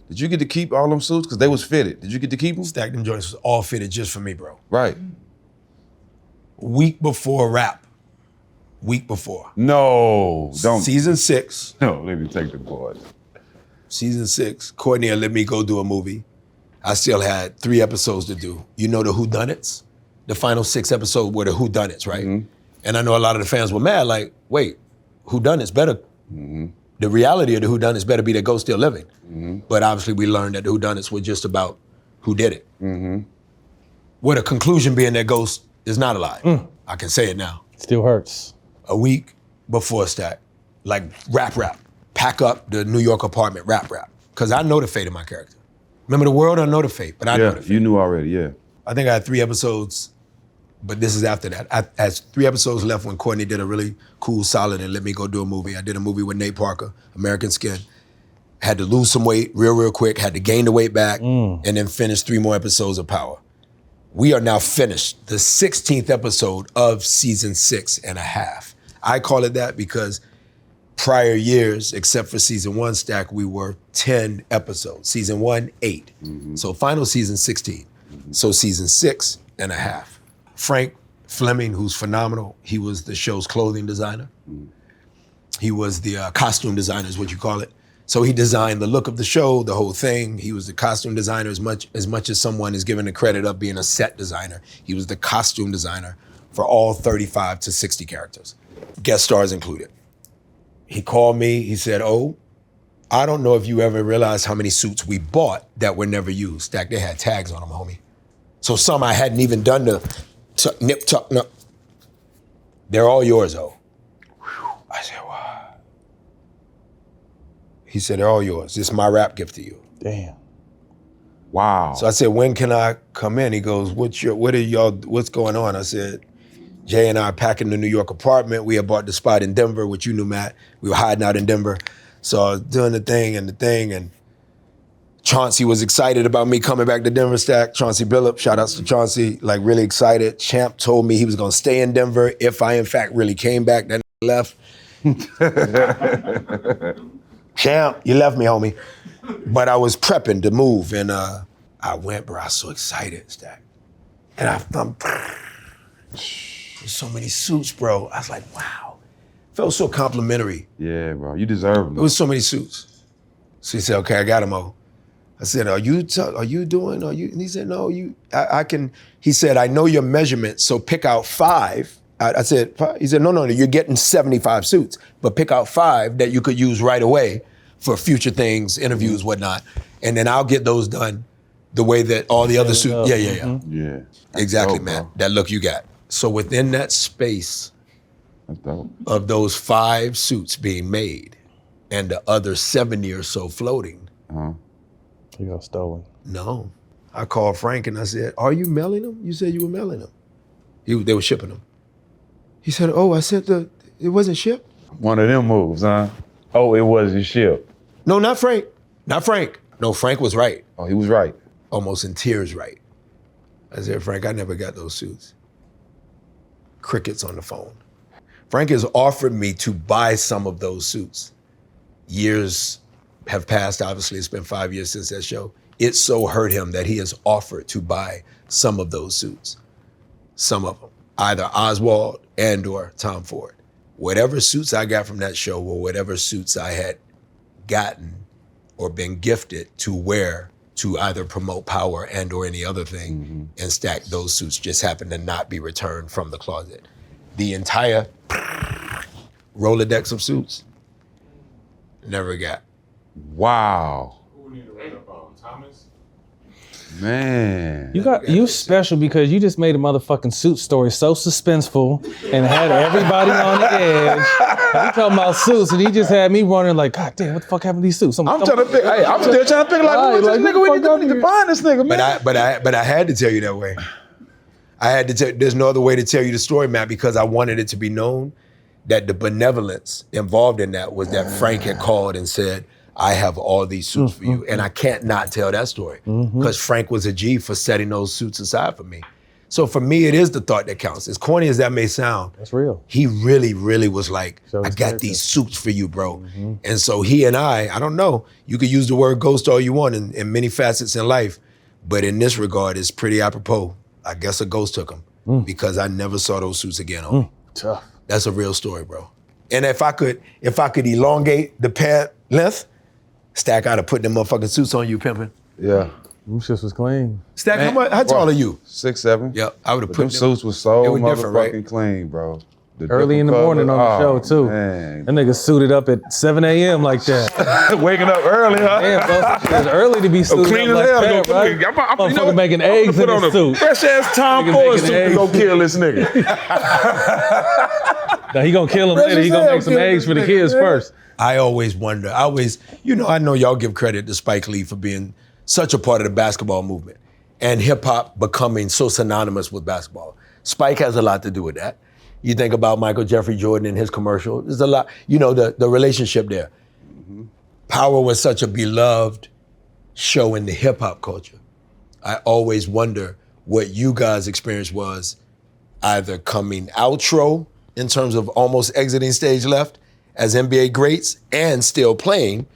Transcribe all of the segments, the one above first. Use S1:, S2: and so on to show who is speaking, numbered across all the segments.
S1: Did you get to keep all them suits? Because they was fitted. Did you get to keep them?
S2: Stak, them joints was all fitted just for me, bro.
S1: Right.
S2: Week before rap. Week before.
S1: No, don't.
S2: Season 6.
S1: No, let me take the board.
S2: Season 6, Courtney had let me go do a movie. I still had 3 episodes to do. You know the whodunits? The final 6 episodes were the whodunits, right?
S1: Mm-hmm.
S2: And I know a lot of the fans were mad, like, wait, whodunits better. Mm-hmm. The reality of the whodunits better be that Ghost still living. Mm-hmm. But obviously we learned that the whodunits were just about who did it. Mm-hmm. With a conclusion being that Ghost is not alive. I can say it now.
S3: Still hurts.
S2: A week before Stak, like rap, pack up the New York apartment, rap. Because I know the fate of my character. Remember the world, I know the fate, but I know the fate.
S1: You knew already, yeah.
S2: I think I had 3 episodes, but this is after that. I had 3 episodes left when Courtney did a really cool, solid, and let me go do a movie. I did a movie with Nate Parker, American Skin. Had to lose some weight real quick, had to gain the weight back, and then finish 3 more episodes of Power. We are now finished, the 16th episode of season 6.5. I call it that because prior years, except for season 1 Stak, we were 10 episodes. Season 1, 8. Mm-hmm. So final season 16. Mm-hmm. So season 6.5. Frank Fleming, who's phenomenal, he was the show's clothing designer. Mm-hmm. He was the costume designer is what you call it. So he designed the look of the show, the whole thing. He was the costume designer as much as someone is given the credit of being a set designer. He was the costume designer for all 35 to 60 characters, guest stars included. He called me, he said, "Oh, I don't know if you ever realized how many suits we bought that were never used." Stak, they had tags on them, homie. So some I hadn't even done the nip, tuck, no. They're all yours, though. I said, wow. He said, they're all yours. This is my rap gift to you.
S3: Damn.
S1: Wow.
S2: So I said, when can I come in? He goes, what's going on? I said, Jay and I are packing the New York apartment. We had bought the spot in Denver, which you knew, Matt. We were hiding out in Denver. So I was doing the thing, and Chauncey was excited about me coming back to Denver, Stak. Chauncey Billup, shout outs to Chauncey, like really excited. Champ told me he was gonna stay in Denver if I in fact really came back, then left. Champ, you left me, homie. But I was prepping to move, and I went, bro, I was so excited, Stak. And there's so many suits, bro. I was like, wow. Felt so complimentary.
S1: Yeah, bro, you deserve them.
S2: It was so many suits. So he said, okay, I got them all. I said, are you? And he said, no, I can. He said, I know your measurement, so pick out 5. I said, he said, no, you're getting 75 suits, but pick out 5 that you could use right away for future things, interviews, whatnot. And then I'll get those done the way that all the other suits, yeah.
S1: Yeah.
S2: Exactly,
S1: dope,
S2: man,
S1: bro.
S2: that look you got. So within that space of those 5 suits being made and the other 70 or so floating,
S3: You got stolen.
S2: no. I called Frank and I said, are you mailing them? You said you were mailing them. They were shipping them. He said, oh, I sent it wasn't shipped?
S1: One of them moves, huh? Oh, it wasn't shipped.
S2: No, not Frank. Not Frank. No, Frank was right.
S1: Oh, he was right.
S2: Almost in tears right. I said, Frank, I never got those suits. Crickets on the phone. Frank has offered me to buy some of those suits. Years have passed, obviously, it's been 5 years since that show. It so hurt him that he has offered to buy some of those suits. Some of them, either Oswald and or Tom Ford. Whatever suits I got from that show or whatever suits I had gotten or been gifted to wear to either promote Power and or any other thing, and Stak, those suits just happened to not be returned from the closet. The entire Rolodex of suits, never got.
S1: Wow.
S4: Who we need to write about? Thomas?
S1: Man.
S3: You special because you just made a motherfucking suit story so suspenseful and had everybody on the edge. You talking about suits and he just had me wondering like, God damn, what the fuck happened to these suits?
S1: I'm still trying to figure like, who's this nigga? We need to find this nigga, man.
S2: But I had to tell you that way. I had to tell, there's no other way to tell you the story, Matt, because I wanted it to be known that the benevolence involved in that was that Frank had called and said, I have all these suits for you. And I can't not tell that story because Frank was a G for setting those suits aside for me. So for me, it is the thought that counts. As corny as that may sound,
S3: That's real.
S2: he really, really was like,
S3: So
S2: I
S3: it's
S2: got
S3: character.
S2: these suits for you, bro. And so he and I don't know, you could use the word ghost all you want in many facets in life, but in this regard, it's pretty apropos. I guess a ghost took him because I never saw those suits again on me.
S3: Tough.
S2: That's a real story, bro. And if I could elongate the pant length, Stak, I'd have put them motherfucking suits on you, pimping.
S5: Yeah.
S3: Them shits was clean.
S2: Stak, how tall are you?
S5: 6'7".
S2: Yep, I would have
S5: But
S2: put
S5: them suits was so
S2: they were different,
S5: motherfucking
S2: right?
S5: clean, bro. The
S3: Early in the
S5: different
S3: morning on the show,
S5: colors.
S3: too.
S5: Man.
S3: That nigga suited up at 7 a.m. like that.
S5: Waking up early, huh?
S3: Damn, bro, it's early to be suited
S5: clean
S3: up
S5: as
S3: like
S5: hell to
S3: that,
S5: go
S3: right?
S5: cook. I'm you know
S3: Motherfucker
S5: what?
S3: making
S5: I'm gonna
S3: eggs in
S5: put on
S3: his
S5: a
S3: suit.
S5: fresh ass Tom
S3: Nigga
S5: Ford
S3: making
S5: suit to
S3: eggs.
S5: go kill this nigga.
S3: Now he gonna kill him
S1: Fresh
S3: later. He
S1: as
S3: gonna
S1: hell,
S3: make some
S1: kill
S3: eggs
S1: this
S3: for the
S1: nigga,
S3: kids
S1: yeah.
S3: first.
S2: I always wonder, I know y'all give credit to Spike Lee for being such a part of the basketball movement and hip hop becoming so synonymous with basketball. Spike has a lot to do with that. You think about Michael Jeffrey Jordan and his commercial, there's a lot, the relationship there. Power was such a beloved show in the hip hop culture. I always wonder what you guys' experience was either coming outro in terms of almost exiting stage left as NBA greats and still playing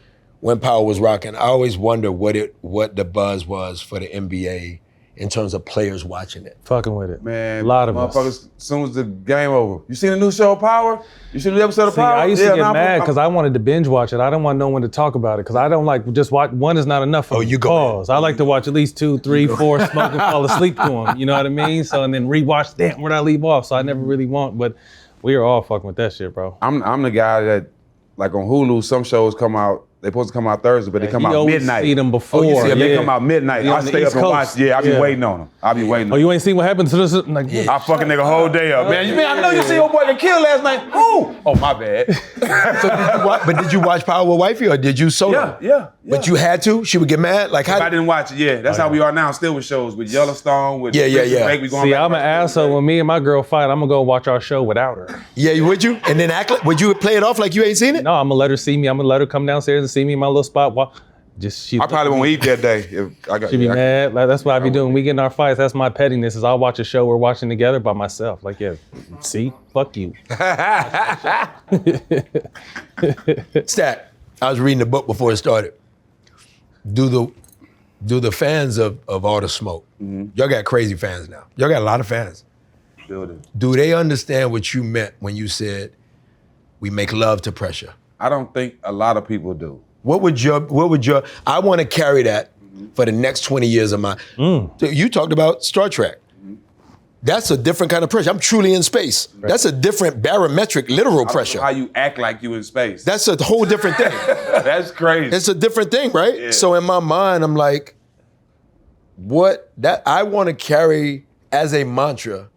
S2: when Power was rocking. I always wonder what the buzz was for the NBA in terms of players watching it.
S3: Fucking with it.
S5: Man,
S3: a lot of us.
S5: motherfuckers, as soon as the game over. You seen the new show, Power? You seen the episode of
S3: See,
S5: Power?
S3: I used to get mad
S5: I'm-
S3: because I wanted to binge watch it. I don't want no one to talk about it because I don't like just watch. One is not enough for me.
S2: you go
S3: Pause. I like to watch at least 2, 3, 4, smoke and fall asleep to them. You know what I mean? So and then rewatch. Damn, where'd I leave off? So I never really want. But we are all fucking with that shit, bro.
S5: I'm the guy that, like on Hulu, some shows come out, they supposed to come out Thursday, but they come
S3: you
S5: out
S3: always
S5: midnight.
S3: see them before,
S5: Oh, you see them, they
S3: yeah.
S5: come out midnight.
S3: Yeah,
S5: I
S3: on the
S5: stay
S3: East
S5: up and watch.
S3: Coast.
S5: Yeah, I be
S3: Yeah.
S5: waiting on them. I be waiting
S3: Oh,
S5: on them.
S3: you ain't seen what happened to this? Like,
S5: I fucking nigga whole day up. Man, I know you see your boy get killed last night. Who? Oh, my bad.
S2: But did you watch Power with Wifey or did you solo?
S5: Yeah.
S2: But you had to? She would get mad? Like
S5: If I
S2: how?
S5: didn't watch it, yeah. That's how we are now, still with shows, with Yellowstone, with
S2: Yeah.
S5: Drake, we going
S3: see,
S5: back
S3: I'm an
S5: and forth.
S3: asshole. When me and my girl fight, I'm gonna go watch our show without her.
S2: Yeah, would you? And then would you play it off like you ain't seen it?
S3: No, I'm gonna let her see me. I'm gonna let her come downstairs and see me in my little spot. She
S5: I probably won't eat that day. If I got,
S3: She be mad. Like, that's what I be doing. We get in our fights. That's my pettiness. Is I'll watch a show we're watching together by myself. Like, yeah, see, fuck you.
S2: Stat, I was reading the book before it started. Do the fans of All the Smoke, y'all got crazy fans now. Y'all got a lot of fans.
S5: Building.
S2: Do they understand what you meant when you said, we make love to pressure?
S5: I don't think a lot of people do.
S2: What would your, I want to carry that for the next 20 years of my, you talked about Star Trek. That's a different kind of pressure. I'm truly in space. Right. That's a different barometric, literal pressure.
S5: How you act like you in space.
S2: That's a whole different thing.
S5: That's crazy.
S2: It's a different thing, right?
S5: Yeah.
S2: So in my mind, I'm like, I want to carry as a mantra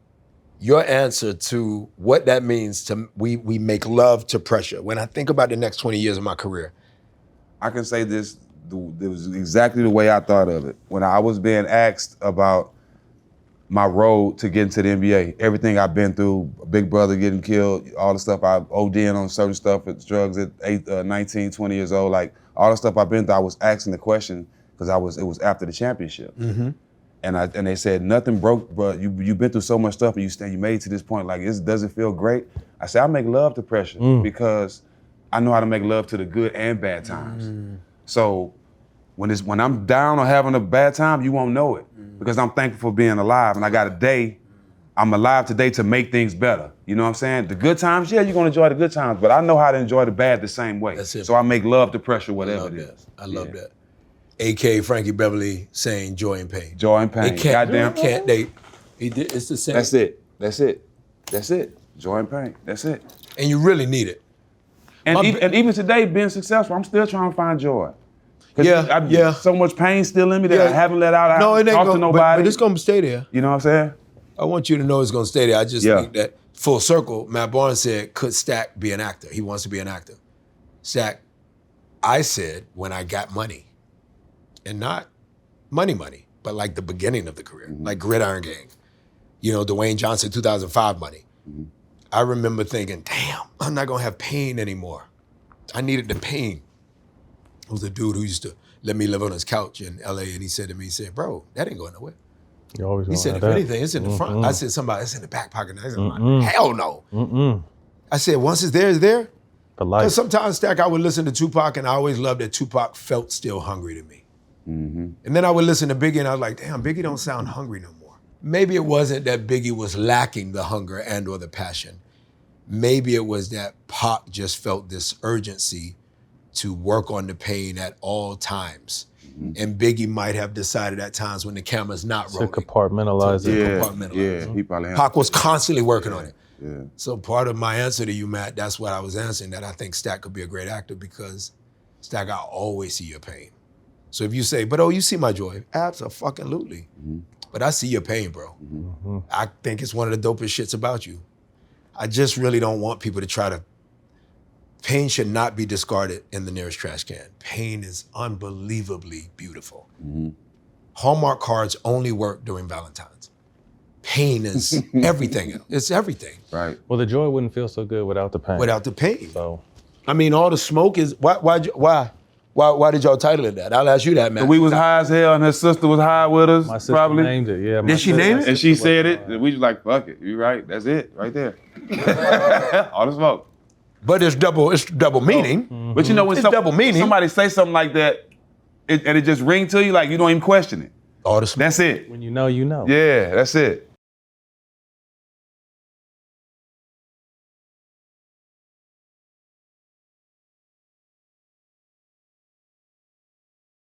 S2: your answer to what that means to we make love to pressure. When I think about the next 20 years of my career.
S5: I can say this, it was exactly the way I thought of it. When I was being asked about my road to get into the NBA, everything I've been through, Big Brother getting killed, all the stuff I OD'ing on certain stuff, drugs at 19, 20 years old, like all the stuff I've been through, I was asking the question because it was after the championship.
S2: Mm-hmm.
S5: And they said, nothing broke, but you've been through so much stuff and you made it to this point, like, does it feel great? I said, I make love to pressure because I know how to make love to the good and bad times. So when I'm down or having a bad time, you won't know it because I'm thankful for being alive and I got a day, I'm alive today to make things better. You know what I'm saying? The good times, yeah, you're gonna enjoy the good times, but I know how to enjoy the bad the same way.
S2: That's it.
S5: So I make love to pressure, whatever it is.
S2: I love that. A.K. Frankie Beverly saying joy and pain.
S5: Joy and pain. Goddamn.
S2: It's the same.
S5: That's it. Joy and pain. That's it.
S2: And you really need it.
S5: And even today, being successful, I'm still trying to find joy.
S2: Yeah.
S5: So much pain still in me that I haven't let out. I haven't talked to nobody.
S2: But it's gonna stay there.
S5: You know what I'm saying?
S2: I want you to know it's gonna stay there. I just think that full circle, Matt Barnes said, could Stak be an actor? He wants to be an actor. Stak, I said when I got money, and not money, but like the beginning of the career, like Gridiron Gang, Dwayne Johnson, 2005 money. I remember thinking, damn, I'm not gonna have pain anymore. I needed the pain. It was a dude who used to let me live on his couch in LA, and he said to me, bro, that ain't going nowhere.
S3: You always
S2: He
S3: gonna
S2: said,
S3: have
S2: if
S3: that.
S2: anything, it's in the front. I said, it's in the back pocket. I said, hell no. I said, once it's there, it's there.
S3: For life.
S2: Because sometimes, Stak, I would listen to Tupac, and I always loved that Tupac felt still hungry to me. And then I would listen to Biggie, and I was like, damn, Biggie don't sound hungry no more. Maybe it wasn't that Biggie was lacking the hunger and or the passion. Maybe it was that Pac just felt this urgency to work on the pain at all times. And Biggie might have decided at times when the camera's not rolling.
S3: To compartmentalize it.
S5: Yeah, he probably
S2: Pac was constantly working on it.
S5: Yeah.
S2: So part of my answer to you, Matt, that's what I was answering, that I think Stak could be a great actor because Stak, I always see your pain. So if you say, but you see my joy, absolutely. But I see your pain, bro. I think it's one of the dopest shits about you. I just really don't want people to try to, pain should not be discarded in the nearest trash can. Pain is unbelievably beautiful. Hallmark cards only work during Valentine's. Pain is everything. It's everything.
S5: Right.
S3: Well, the joy wouldn't feel so good without the pain.
S2: Without the pain.
S3: So,
S2: I mean, all the smoke is, why did y'all title it that? I'll ask you that, man.
S5: We was high as hell, and her sister was high with us.
S3: my sister
S5: probably.
S3: named it. Yeah.
S2: Did she name it?
S5: And she said it, and we was like, fuck it. You right. That's it, right there. All the smoke.
S2: But it's double meaning.
S5: But you know, when
S2: It's double meaning.
S5: somebody say something like that, and it just ring to you, like you don't even question it.
S2: All the smoke.
S5: That's it.
S3: When you know, you know.
S5: Yeah, that's it.